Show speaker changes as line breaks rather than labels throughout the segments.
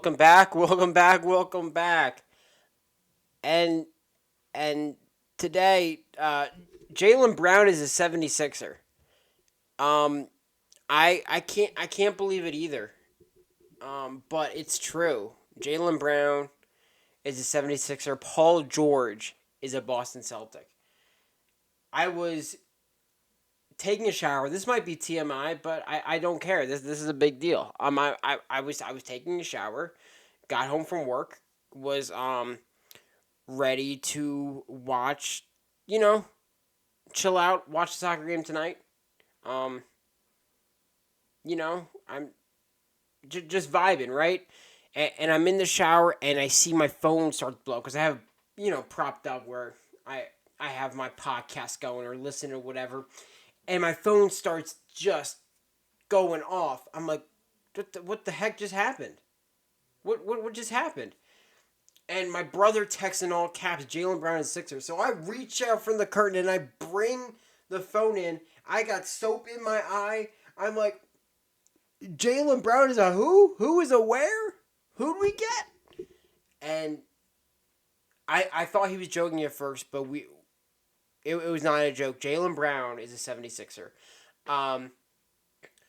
welcome back, welcome back, welcome back. And and today, Jaylen Brown is a 76er. Um, I can't believe it either. But it's true. Jaylen Brown is a 76er. Paul George is a Boston Celtic. I was taking a shower. This might be TMI, but I don't care. This is a big deal. I was taking a shower, got home from work, was ready to watch, you know, chill out, watch the soccer game tonight. Um, I'm just vibing, right? And I'm in the shower and I see my phone start to blow because I have, propped up where I I have my podcast going or listen or whatever, and my phone starts just going off. I'm like, what the heck just happened? What just happened? And my brother texts in all caps, Jaylen Brown is Sixer. So I reach out from the curtain and I bring the phone in. I got soap in my eye. I'm like, Jaylen Brown is a who? Who is a where? Who'd we get? And I thought he was joking at first, but it was not a joke. Jaylen Brown is a 76er. Um,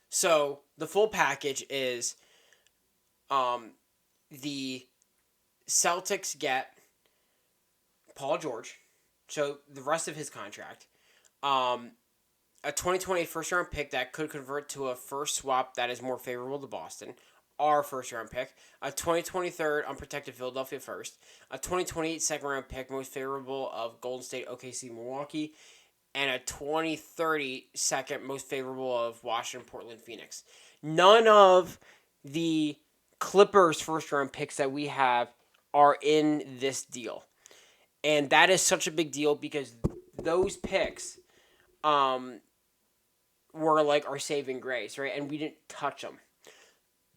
so the full package is the Celtics get Paul George, so the rest of his contract, um, a 2020 first round pick that could convert to a first swap that is more favorable to Boston, our first round pick, a 2023 unprotected Philadelphia first, a 2028 second round pick most favorable of Golden State, OKC, Milwaukee, and a 2030 second most favorable of Washington, Portland, Phoenix. None of the Clippers first round picks that we have are in this deal. And that is such a big deal because those picks um, were like our saving grace, right? And we didn't touch them.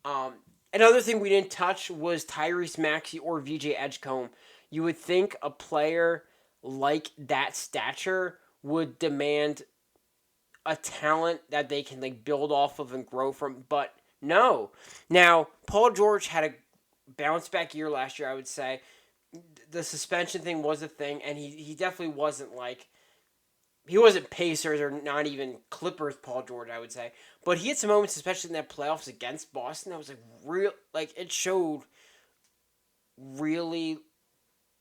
Um, Another thing we didn't touch was Tyrese Maxey or VJ Edgecombe. You would think a player like that stature would demand a talent that they can like build off of and grow from, but no. Now, Paul George had a bounce back year last year, I would say. The suspension thing was a thing, and he definitely wasn't like he wasn't Pacers or not even Clippers Paul George, I would say. But he had some moments, especially in that playoffs against Boston, that was like real like it showed really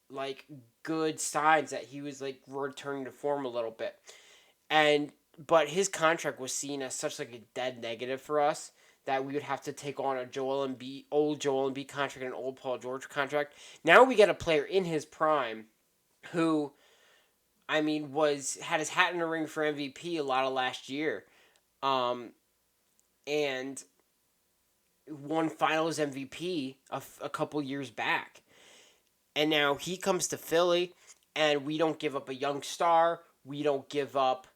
like good signs that he was like returning to form a little bit. And but his contract was seen as such like a dead negative for us that we would have to take on a old Joel Embiid contract and an old Paul George contract. Now we get a player in his prime who, I mean, was had his hat in the ring for MVP a lot of last year, um, and won Finals MVP a couple years back. And now he comes to Philly, and we don't give up a young star. We don't give up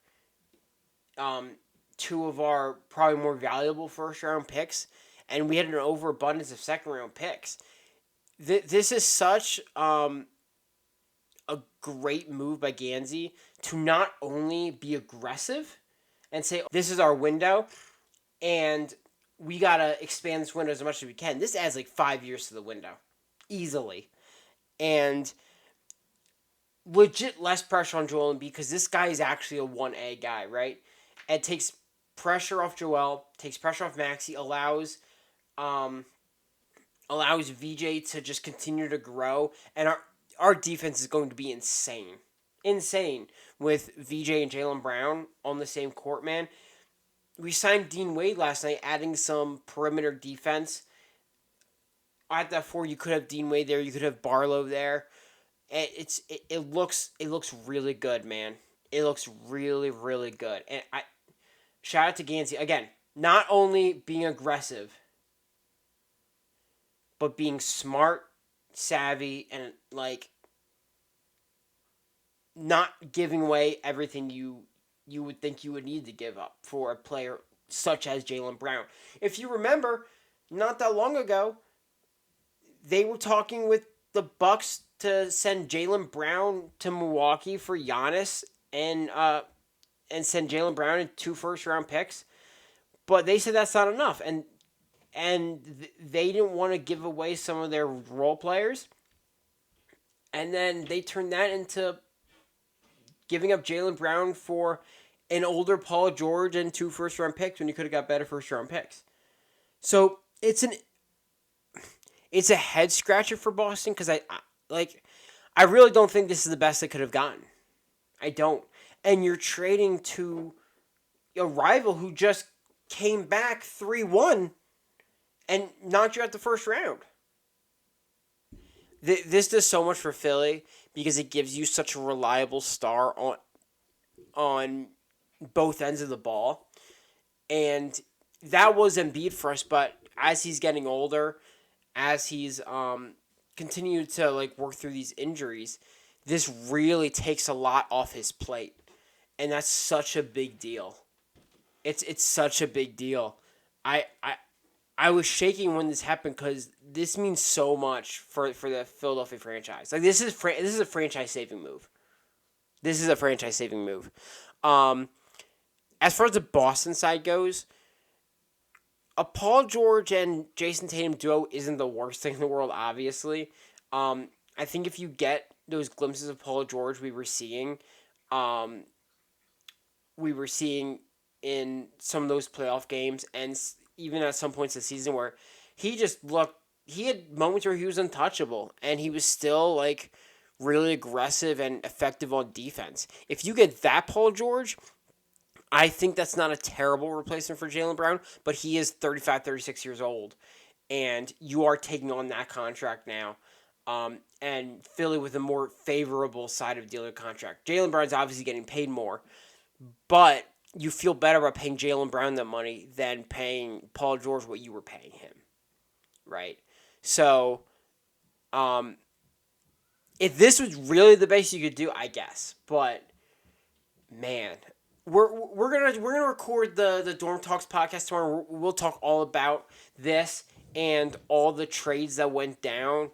um, two of our probably more valuable first round picks, and we had an overabundance of second round picks. This is such a great move by Gansey to not only be aggressive and say, this is our window, and we got to expand this window as much as we can. This adds like 5 years to the window, easily. And legit less pressure on Joel Embiid because this guy is actually a 1A guy, right? It takes pressure off Joel, takes pressure off Maxi, um, allows VJ to just continue to grow, and our defense is going to be insane with VJ and Jaylen Brown on the same court. Man, we signed Dean Wade last night, adding some perimeter defense. At that four, you could have Dean Wade there, you could have Barlow there. It looks really good, man. It looks really good, and I shout out to Gansey again. Not only being aggressive, but being smart, savvy, and like not giving away everything you would think you would need to give up for a player such as Jaylen Brown. If you remember, not that long ago, they were talking with the Bucks to send Jaylen Brown to Milwaukee for Giannis and send Jaylen Brown and two first round picks, but they said that's not enough, and and they didn't want to give away some of their role players, and then they turned that into giving up Jaylen Brown for an older Paul George and 2 first-round picks when you could have got better first-round picks. So it's a head scratcher for Boston because I really don't think this is the best they could have gotten. I don't. And you're trading to a rival who just came back 3-1 and knocked you out the first round. This does so much for Philly because it gives you such a reliable star on both ends of the ball. And that was Embiid for us, but as he's getting older, as he's continued to work through these injuries, this really takes a lot off his plate. And that's such a big deal. It's such a big deal. I was shaking when this happened because this means so much for the Philadelphia franchise. This is a franchise saving move. This is a franchise saving move. As far as the Boston side goes, a Paul George and Jason Tatum duo isn't the worst thing in the world, obviously. I think if you get those glimpses of Paul George we were seeing in some of those playoff games and even at some points of the season where he had moments where he was untouchable and he was still really aggressive and effective on defense. If you get that Paul George, I think that's not a terrible replacement for Jaylen Brown, but he is 35, 36 years old, and you are taking on that contract now. And Philly with a more favorable side of dealer contract. Jaylen Brown's obviously getting paid more, but you feel better about paying Jaylen Brown that money than paying Paul George what you were paying him, right? So, if this was really the best you could do, I guess, but man, we're gonna record the Dorm Talks podcast tomorrow. We'll talk all about this and all the trades that went down.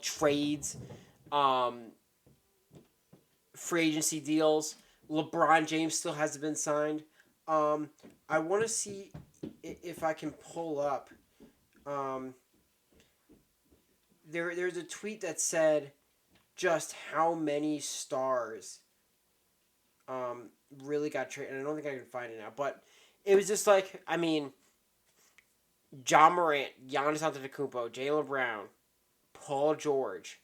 Trades, free agency deals. LeBron James still hasn't been signed. I want to see if I can pull up. There's a tweet that said just how many stars really got traded, and I don't think I can find it now, but it was just John Morant, Giannis Antetokounmpo, Jaylen Brown, Paul George,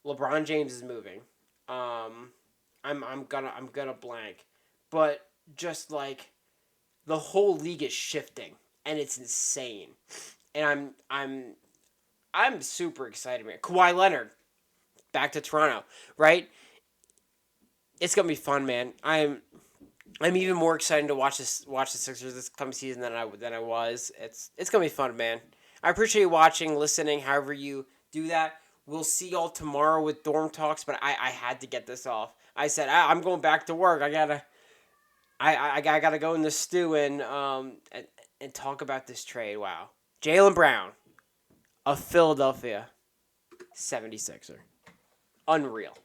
LeBron James is moving. I'm gonna blank, but just the whole league is shifting, and it's insane, and I'm super excited, man. Kawhi Leonard, back to Toronto, right? It's gonna be fun, man. I'm even more excited to watch the Sixers this coming season than I was. It's gonna be fun, man. I appreciate you watching, listening, however you do that. We'll see y'all tomorrow with Dorm Talks, but I had to get this off. I said I'm going back to work. I gotta go in the stew and talk about this trade. Wow, Jaylen Brown, a Philadelphia 76er, unreal.